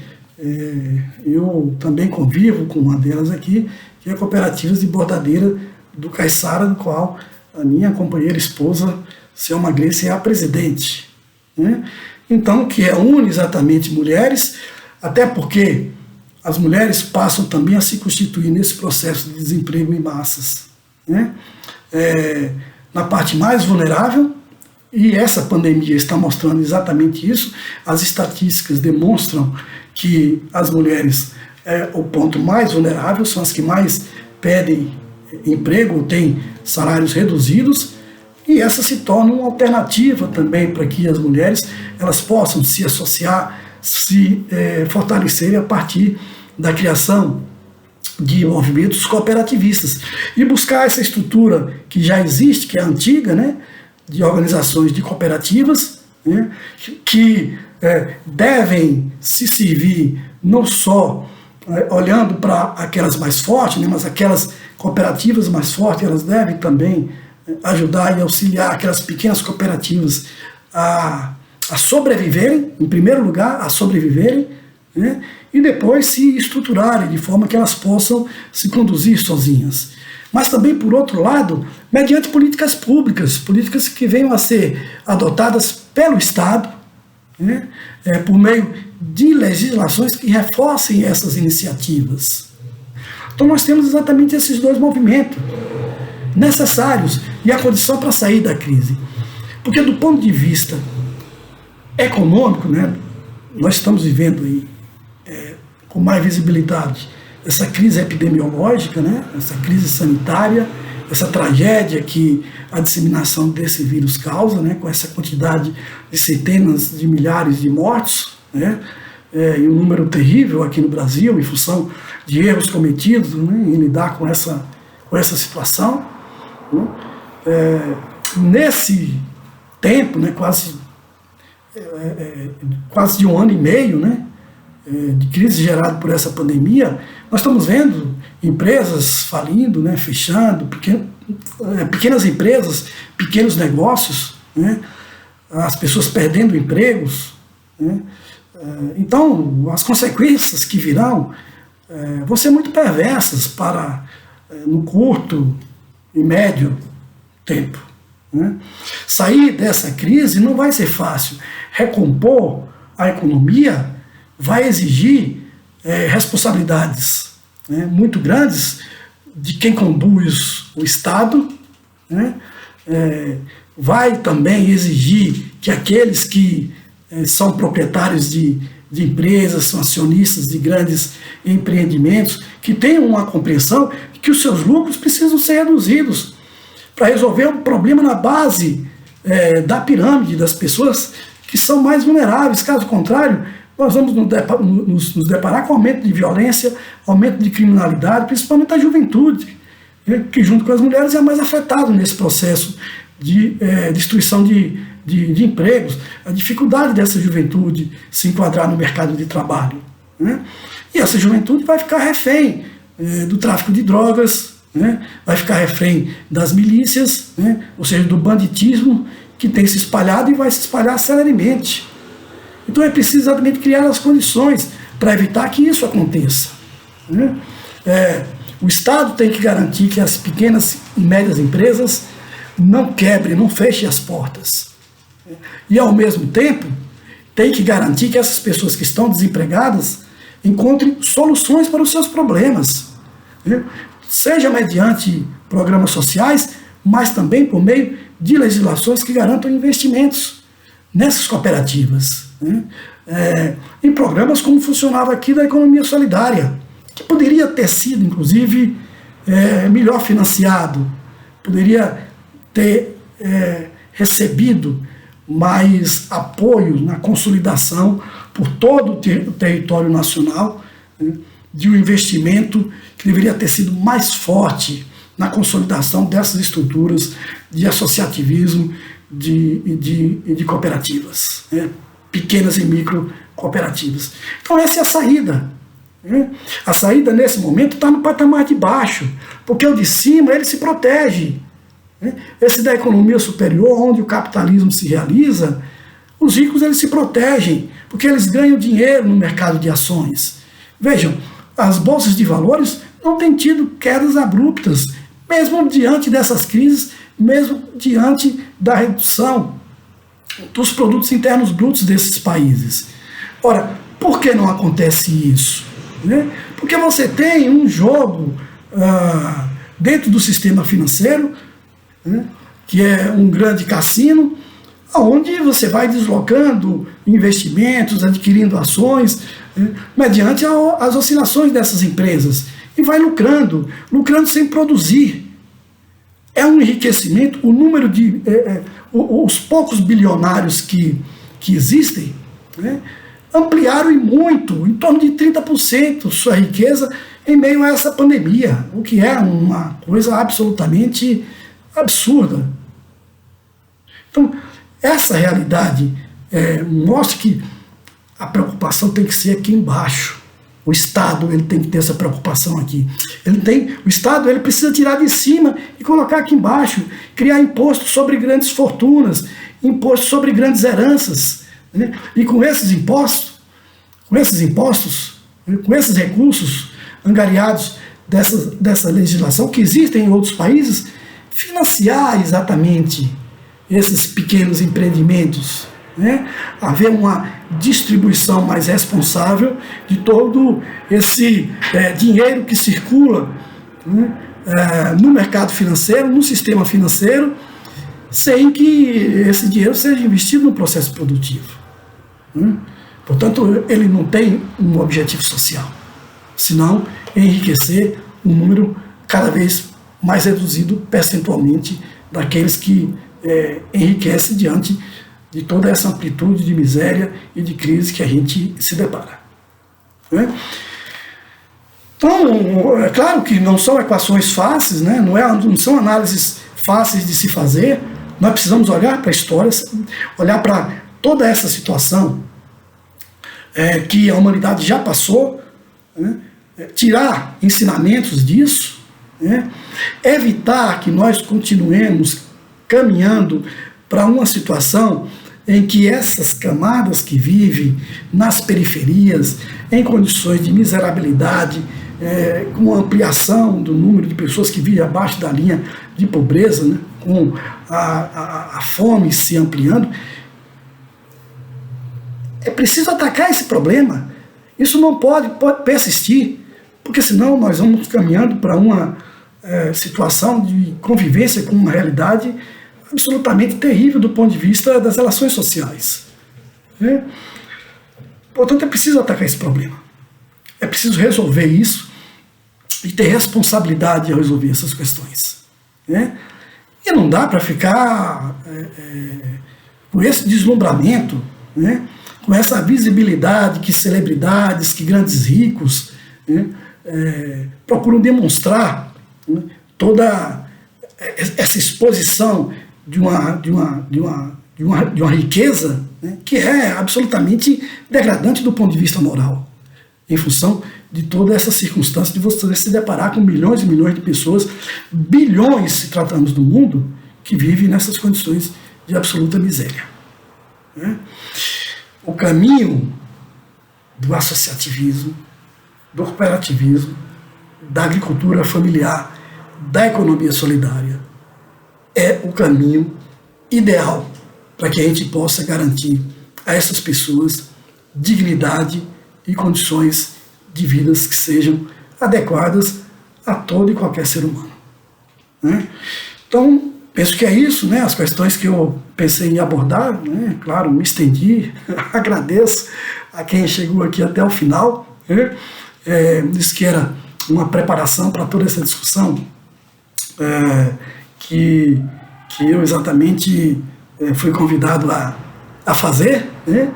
eu também convivo com uma delas aqui, que é a Cooperativas de Bordadeira do Caiçara, do qual a minha companheira esposa, Selma Gleice, é a presidente, né? Então, que une exatamente mulheres, até porque as mulheres passam também a se constituir nesse processo de desemprego em massas, né? Na parte mais vulnerável, e essa pandemia está mostrando exatamente isso. As estatísticas demonstram que as mulheres o ponto mais vulnerável, são as que mais pedem emprego ou têm salários reduzidos, e essa se torna uma alternativa também para que as mulheres elas possam se associar, se fortalecerem a partir da criação de movimentos cooperativistas e buscar essa estrutura que já existe, que é antiga, né, de organizações de cooperativas, né, que devem se servir não só olhando para aquelas mais fortes, né, mas aquelas cooperativas mais fortes, elas devem também ajudar e auxiliar aquelas pequenas cooperativas a sobreviverem, em primeiro lugar, a sobreviverem, né, e depois se estruturarem de forma que elas possam se conduzir sozinhas. Mas também, por outro lado, mediante políticas públicas, políticas que venham a ser adotadas pelo Estado, né, por meio de legislações que reforcem essas iniciativas. Então nós temos exatamente esses dois movimentos necessários e a condição para sair da crise. Porque do ponto de vista econômico, né, nós estamos vivendo aí com mais visibilidade essa crise epidemiológica, né, essa crise sanitária, essa tragédia que a disseminação desse vírus causa, né, com essa quantidade de centenas de milhares de mortos, né, e um número terrível aqui no Brasil, em função de erros cometidos, né, em lidar com essa situação. Né. Nesse tempo, né, quase de um ano e meio, né, de crise gerada por essa pandemia, nós estamos vendo empresas falindo, né, fechando, pequenas empresas, pequenos negócios, né, as pessoas perdendo empregos, né. Então, as consequências que virão vão ser muito perversas para no curto e médio tempo, né. Sair dessa crise não vai ser fácil. Recompor a economia vai exigir responsabilidades, né, muito grandes de quem conduz o Estado, né? Vai também exigir que aqueles que são proprietários de empresas, são acionistas de grandes empreendimentos, que tenham uma compreensão de que os seus lucros precisam ser reduzidos para resolver um problema na base da pirâmide, das pessoas que são mais vulneráveis. Caso contrário, nós vamos nos deparar com aumento de violência, aumento de criminalidade, principalmente a juventude, que junto com as mulheres é a mais afetada nesse processo de destruição de empregos, a dificuldade dessa juventude se enquadrar no mercado de trabalho, né? E essa juventude vai ficar refém do tráfico de drogas, né? Vai ficar refém das milícias, né? Ou seja, do banditismo que tem se espalhado e vai se espalhar celeremente. Então é preciso exatamente criar as condições para evitar que isso aconteça, né? O Estado tem que garantir que as pequenas e médias empresas não quebrem, não fechem as portas. E, ao mesmo tempo, tem que garantir que essas pessoas que estão desempregadas encontrem soluções para os seus problemas, né? Seja mediante programas sociais, mas também por meio de legislações que garantam investimentos nessas cooperativas, né? Em programas como funcionava aqui da economia solidária, que poderia ter sido, inclusive, melhor financiado, poderia ter recebido mais apoio na consolidação por todo o território nacional, né, de um investimento que deveria ter sido mais forte na consolidação dessas estruturas de associativismo de cooperativas, né, pequenas e micro cooperativas. Então essa é a saída, né? A saída nesse momento está no patamar de baixo, porque o de cima ele se protege. Esse da economia superior, onde o capitalismo se realiza, os ricos eles se protegem, porque eles ganham dinheiro no mercado de ações. Vejam, as bolsas de valores não têm tido quedas abruptas, mesmo diante dessas crises, mesmo diante da redução dos produtos internos brutos desses países. Ora, por que não acontece isso? Porque você tem um jogo dentro do sistema financeiro, que é um grande cassino, onde você vai deslocando investimentos, adquirindo ações, mediante as oscilações dessas empresas, e vai lucrando sem produzir. É um enriquecimento, o número de... os poucos bilionários que existem, né, ampliaram e muito, em torno de 30% sua riqueza em meio a essa pandemia, o que é uma coisa absolutamente absurda. Então, essa realidade mostra que a preocupação tem que ser aqui embaixo. O Estado ele tem que ter essa preocupação aqui. O Estado ele precisa tirar de cima e colocar aqui embaixo, criar imposto sobre grandes fortunas, imposto sobre grandes heranças, né? E com esses impostos, com esses recursos angariados dessa legislação que existem em outros países, financiar exatamente esses pequenos empreendimentos, né? Haver uma distribuição mais responsável de todo esse dinheiro que circula, né, no mercado financeiro, no sistema financeiro, sem que esse dinheiro seja investido no processo produtivo, né? Portanto, ele não tem um objetivo social, senão enriquecer um número cada vez mais reduzido percentualmente daqueles que enriquecem diante de toda essa amplitude de miséria e de crise que a gente se depara, né? Então, é claro que não são equações fáceis, né? Não são análises fáceis de se fazer. Nós precisamos olhar para a história, olhar para toda essa situação que a humanidade já passou, né? Tirar ensinamentos disso, né? Evitar que nós continuemos caminhando para uma situação em que essas camadas que vivem nas periferias, em condições de miserabilidade, com a ampliação do número de pessoas que vivem abaixo da linha de pobreza, né, com a fome se ampliando, é preciso atacar esse problema. Isso não pode persistir, porque senão nós vamos caminhando para uma situação de convivência com uma realidade absolutamente terrível do ponto de vista das relações sociais. Né? Portanto, é preciso atacar esse problema. É preciso resolver isso e ter responsabilidade ao resolver essas questões. Né? E não dá para ficar com esse deslumbramento, né? Com essa visibilidade que celebridades, que grandes ricos, né? Procuram demonstrar, né? Toda essa exposição de uma riqueza, né? Que é absolutamente degradante do ponto de vista moral, em função de toda essa circunstância de você se deparar com milhões e milhões de pessoas, bilhões, se tratamos do mundo, que vivem nessas condições de absoluta miséria. Né? O caminho do associativismo, do cooperativismo, da agricultura familiar, da economia solidária, é o caminho ideal para que a gente possa garantir a essas pessoas dignidade e condições de vidas que sejam adequadas a todo e qualquer ser humano. Né? Então, penso que é isso, né? As questões que eu pensei em abordar, né? Claro, me estendi, agradeço a quem chegou aqui até o final, né? Disse que era uma preparação para toda essa discussão que eu exatamente fui convidado a fazer, né?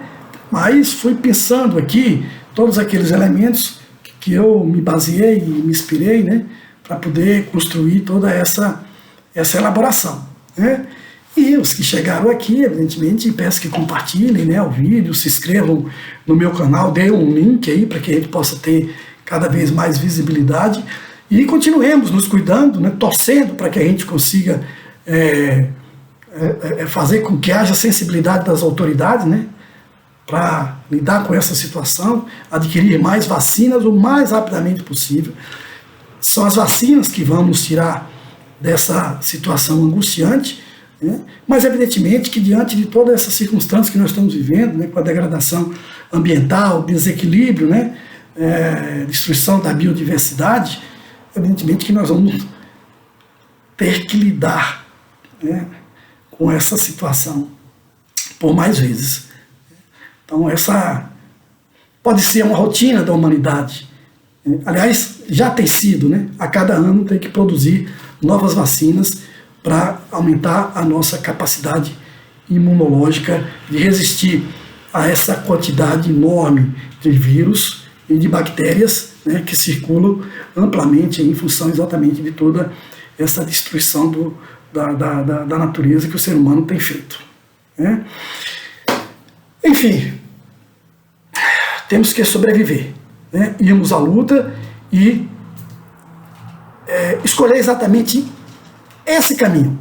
Mas fui pensando aqui todos aqueles elementos que eu me baseei e me inspirei, né, para poder construir toda essa elaboração. Né? E os que chegaram aqui, evidentemente, peço que compartilhem, né, o vídeo, se inscrevam no meu canal, dê um link aí para que a gente possa ter cada vez mais visibilidade e continuemos nos cuidando, né, torcendo para que a gente consiga fazer com que haja sensibilidade das autoridades, né, para lidar com essa situação, adquirir mais vacinas o mais rapidamente possível. São as vacinas que vão nos tirar dessa situação angustiante, né? Mas evidentemente que diante de todas essas circunstâncias que nós estamos vivendo, né, com a degradação ambiental, desequilíbrio, né, destruição da biodiversidade, evidentemente que nós vamos ter que lidar, né, com essa situação por mais vezes. Então essa pode ser uma rotina da humanidade. Aliás, já tem sido, né? A cada ano tem que produzir novas vacinas para aumentar a nossa capacidade imunológica de resistir a essa quantidade enorme de vírus e de bactérias, né, que circulam amplamente em função exatamente de toda essa destruição da natureza que o ser humano tem feito. Né? Enfim, temos que sobreviver, né? Irmos à luta e escolher exatamente esse caminho,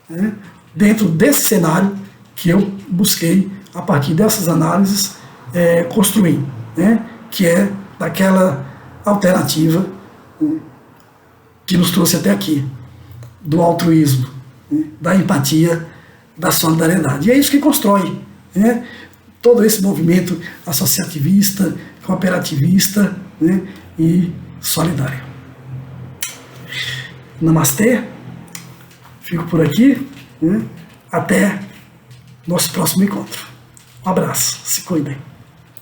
né? Dentro desse cenário que eu busquei, a partir dessas análises, construir, né? Que é daquela alternativa, né, que nos trouxe até aqui, do altruísmo, né? Da empatia, da solidariedade. E é isso que constrói, né, todo esse movimento associativista, cooperativista, né, e solidário. Namastê, fico por aqui, né, até nosso próximo encontro. Um abraço, se cuidem.